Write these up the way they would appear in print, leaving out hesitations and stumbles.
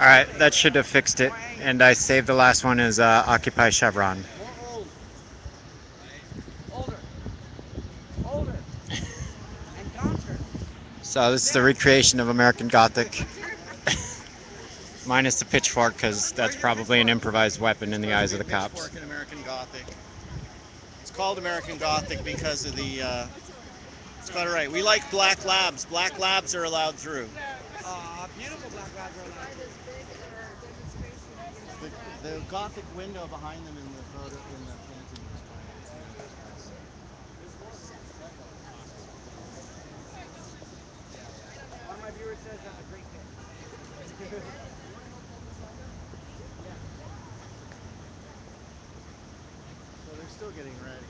Alright, that should have fixed it. And I saved the last one as Occupy Chevron. More old. Older. Older. And gaunter. So this is the recreation of American Gothic. Minus the pitchfork, because that's probably an improvised weapon in the eyes of the cops. Pitchfork in American Gothic. It's called American Gothic because of the. It's got it right. We like black labs. Black labs are allowed through. Beautiful black labs are allowed. The Gothic window behind them in the photo in the painting is nice. One of my viewers says that's a great pick. So they're still getting ready.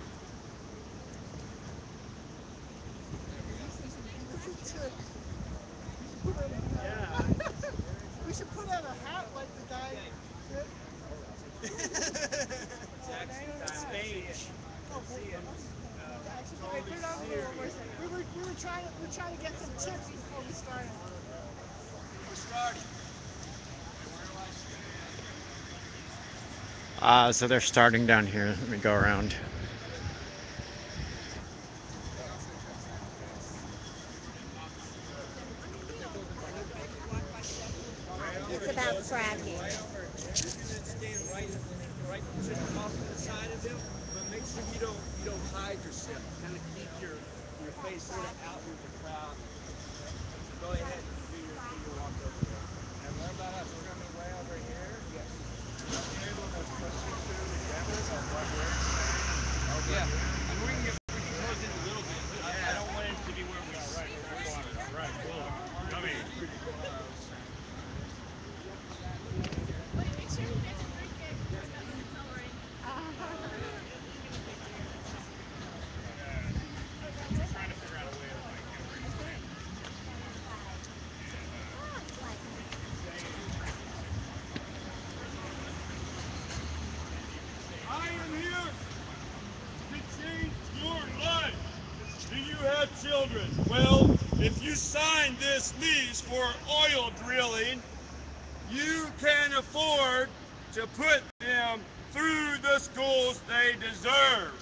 Yeah. We should put on a hat like the guy. Stage. We were trying to get some tips before we started. So they're starting down here. Let me go around. It's about fracking. Right position off to the side of him, but make sure you don't hide yourself. Kind of keep your face sort of out with the crowd. Go ahead and do your walk over there. And what about us? We're going to be way over here. Yes. Are you able to push it through together of what we're saying? Over here. And we can close in a little bit. I don't want it to be where we right. All right, cool. Come in. I am here to change your life. Do you have children? Well, if you sign this lease for oil drilling, you can afford to put them through the schools they deserve.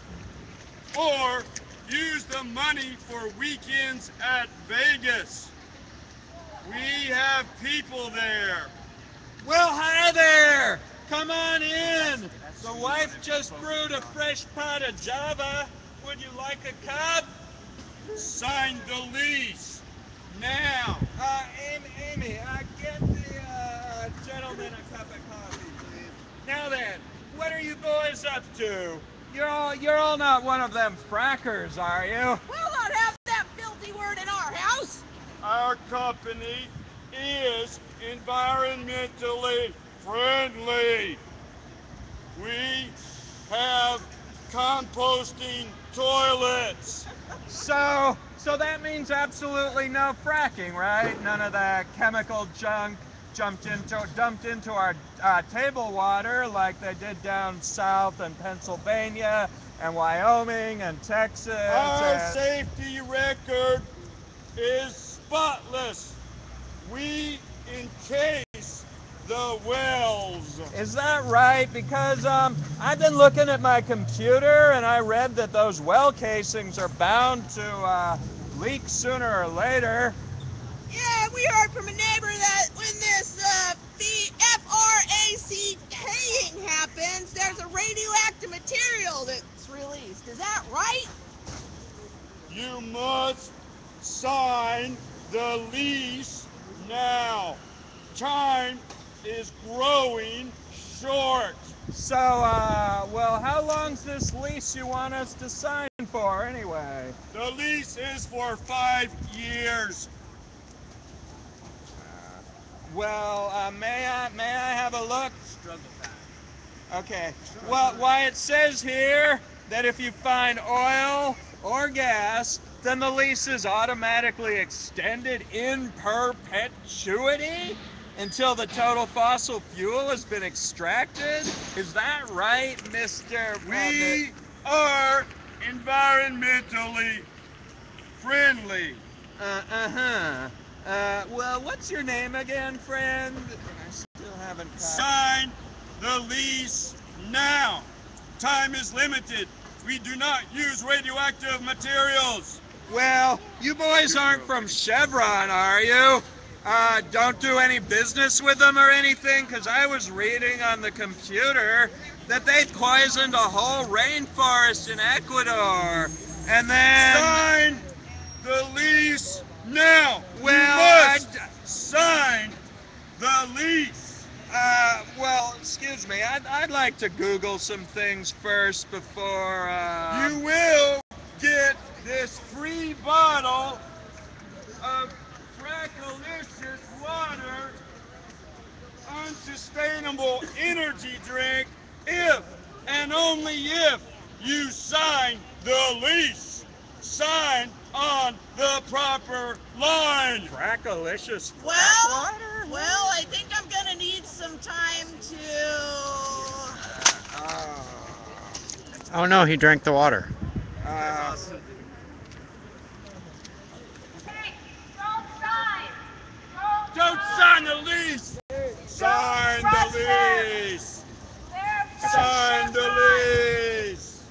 Or use the money for weekends at Vegas. We have people there. Well, hi there. Come on in. The wife just brewed a fresh pot of Java. Would you like a cup? Sign the lease. Now. Amy, get the gentleman a cup of coffee, please. Now then, what are you boys up to? You're all not one of them frackers, are you? We'll not have that filthy word in our house. Our company is environmentally friendly. We have composting toilets. So that means absolutely no fracking, right? None of that chemical junk dumped into our table water like they did down south in Pennsylvania and Wyoming and Texas. Our safety record is spotless. We encase the wells. Is that right? Because I've been looking at my computer and I read that those well casings are bound to leak sooner or later. Yeah, we heard from a neighbor that when this fracking happens, there's a radioactive material that's released. Is that right? You must sign the lease now. Time is growing short. So, well, how long's this lease you want us to sign for anyway? The lease is for 5 years. Well, may I have a look? Struggle time. Okay. Well, why it says here that if you find oil or gas, then the lease is automatically extended in perpetuity until the total fossil fuel has been extracted. Is that right, Mr. We are environmentally friendly. Well, what's your name again, friend? Sign the lease now. Time is limited. We do not use radioactive materials. Well, you boys aren't from Chevron, are you? Don't do any business with them or anything? Because I was reading on the computer that they poisoned a whole rainforest in Ecuador. And then... Sign the lease now. Well, you must sign the lease. Well, excuse me. I'd like to Google some things first before, You will get this free bottle of frackalicious water, unsustainable energy drink, if and only if you sign the lease. Sign on the proper line. Frackalicious Well, I think I'm gonna need some time to. Oh no, he drank the water. Don't sign the lease. Sign the lease. Sign the lease.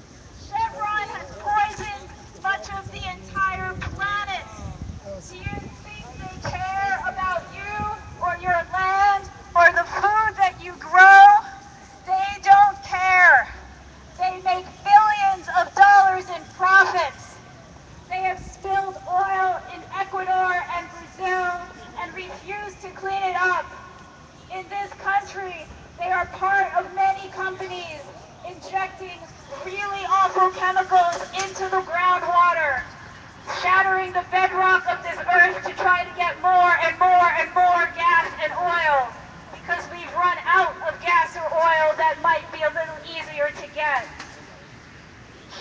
Chevron has poisoned much of the entire planet. Do you think they care about you or your land or the food that you grow? They don't care. They make billions of dollars in profits. They have spilled oil in Ecuador and Brazil and refuse to clean it up. In this country, they are part of many companies injecting really awful chemicals into the groundwater, shattering the bedrock of this earth to try to get more and more and more gas and oil, because we've run out of gas or oil that might be a little easier to get.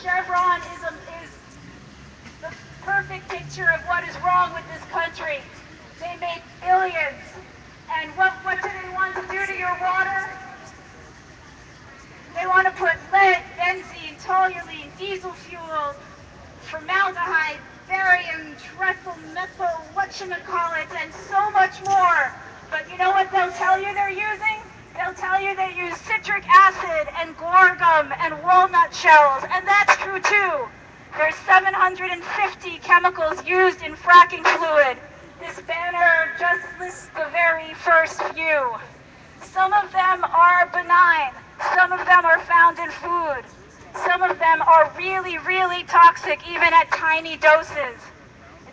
Chevron is the perfect picture of what is wrong with this country. They make billions. And what do they want to do to your water? They want to put lead, benzene, toluene, diesel fuel, formaldehyde, barium, trethyl, methyl, whatchamacallit, and so much more. But you know what they'll tell you they're using? They'll tell you they use citric acid and guar gum and walnut shells, and that's true too. There's 750 chemicals used in fracking fluid. This banner just lists the very first few. Some of them are benign. Some of them are found in food. Some of them are really, really toxic, even at tiny doses.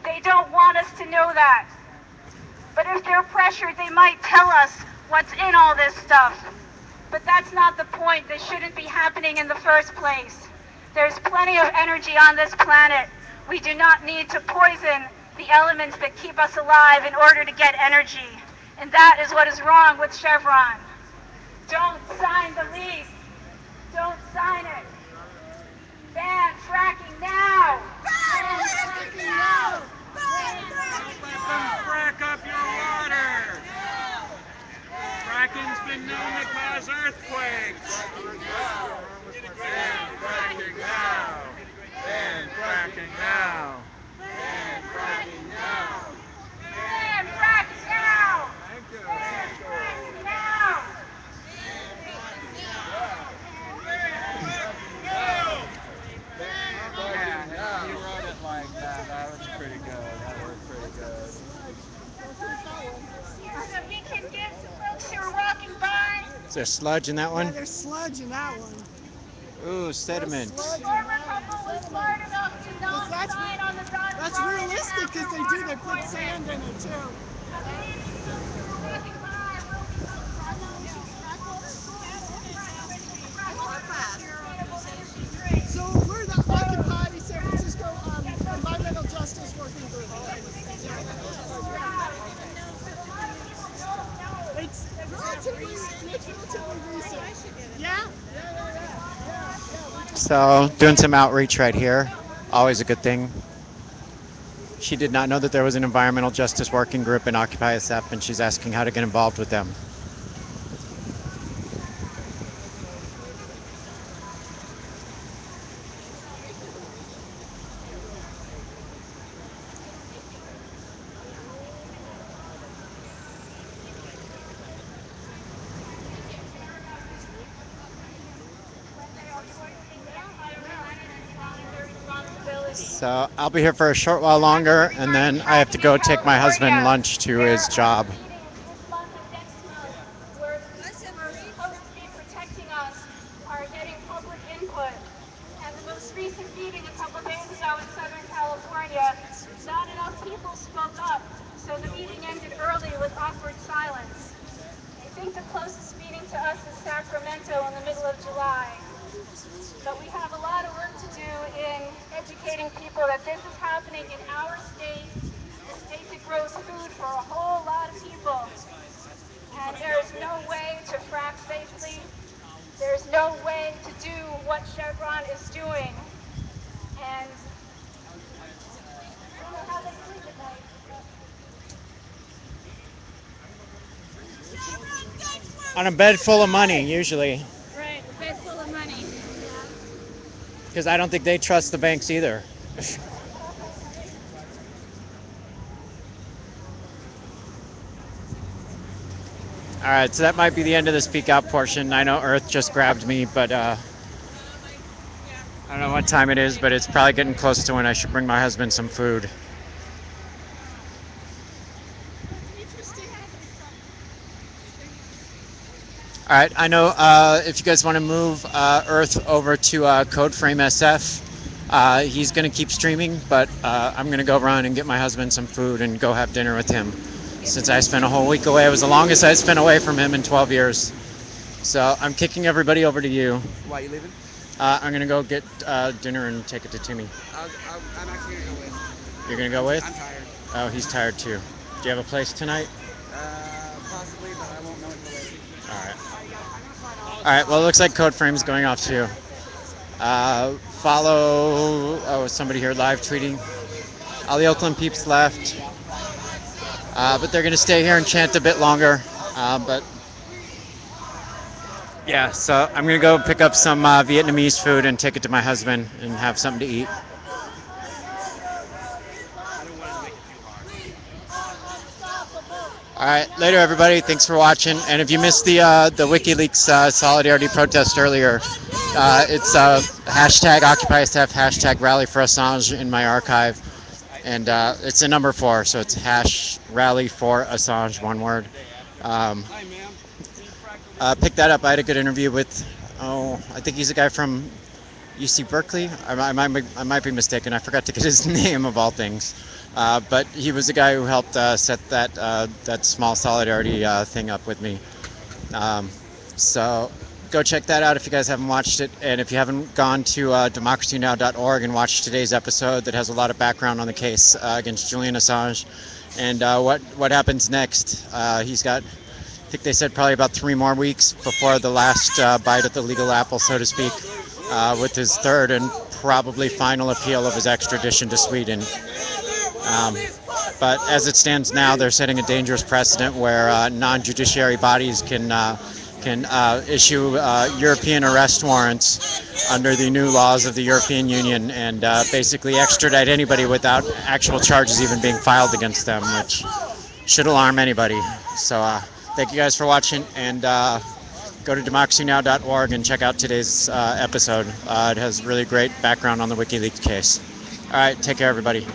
They don't want us to know that. But if they're pressured, they might tell us what's in all this stuff. But that's not the point. This shouldn't be happening in the first place. There's plenty of energy on this planet. We do not need to poison the elements that keep us alive in order to get energy. And that is what is wrong with Chevron. Don't sign the lease. Don't sign it. Ban fracking now. Ban fracking now. Don't let them frack up your water. Fracking's been known to cause earthquakes. Ban fracking now. Ban fracking now. Ban fracking now. Ban fracking now. Thank you. Ban fracking now. Yeah, you wrote it like that. That was pretty good. That was pretty good. So we can get some folks who are walking by. Is there sludge in that one? Yeah, there's sludge in that one. Ooh, sediment. Former couple was smart enough to not That's- sign on the dotted That's line realistic after because they do. They put water sand in it too. A lady who were walking by will be So we're the Occupy San Francisco Environmental Justice Working Group. It's relatively recent. Yeah. So, doing some outreach right here. Always a good thing. She did not know that there was an environmental justice working group in Occupy SF, and she's asking how to get involved with them. So I'll be here for a short while longer, and then I have to go take my husband lunch to his job. This month and next month, where the people who are supposed to be protecting us are getting public input. And the most recent meeting a couple days ago in Southern California, not enough people spoke up, so the meeting ended early with awkward silence. I think the closest meeting to us is Sacramento in the middle of July. But we have a lot of work to do in educating people that this is happening in our state, the state that grows food for a whole lot of people. And there is no way to frack safely. There's no way to do what Chevron is doing. And I don't know how they sleep at night. On a bed full of money, usually. Right, a bed full of money. Because I don't think they trust the banks either. All right, so that might be the end of the speak out portion. I know Earth just grabbed me, but I don't know what time it is, but it's probably getting close to when I should bring my husband some food. All right, I know if you guys want to move Earth over to Codeframe SF, he's going to keep streaming, but I'm going to go run and get my husband some food and go have dinner with him. Since I spent a whole week away, it was the longest I spent away from him in 12 years. So I'm kicking everybody over to you. Why, you leaving? I'm going to go get dinner and take it to Timmy. I'm actually going to go with. You're going to go with? I'm tired. Oh, he's tired too. Do you have a place tonight? Possibly, but I won't know until later. All right. All right, well, it looks like Codeframe's going off too. Follow, somebody here live tweeting. All the Oakland peeps left. But they're going to stay here and chant a bit longer. But yeah, so I'm going to go pick up some Vietnamese food and take it to my husband and have something to eat. All right, later everybody. Thanks for watching. And if you missed the WikiLeaks solidarity protest earlier, it's hashtag Occupy SF, hashtag Rally for Assange in my archive. And it's a number 4, so it's hash rally for Assange, one word. Pick that up. I had a good interview with, I think he's a guy from UC Berkeley. I might be mistaken. I forgot to get his name of all things. But he was the guy who helped set that small solidarity thing up with me. So go check that out if you guys haven't watched it. And if you haven't gone to democracynow.org and watched today's episode that has a lot of background on the case against Julian Assange and what happens next. He's got, I think they said probably about 3 more weeks before the last bite at the legal apple, so to speak, with his third and probably final appeal of his extradition to Sweden. But as it stands now, they're setting a dangerous precedent where non-judiciary bodies can issue European arrest warrants under the new laws of the European Union and basically extradite anybody without actual charges even being filed against them, which should alarm anybody. So thank you guys for watching, and go to democracynow.org and check out today's episode. It has really great background on the WikiLeaks case. All right, take care, everybody.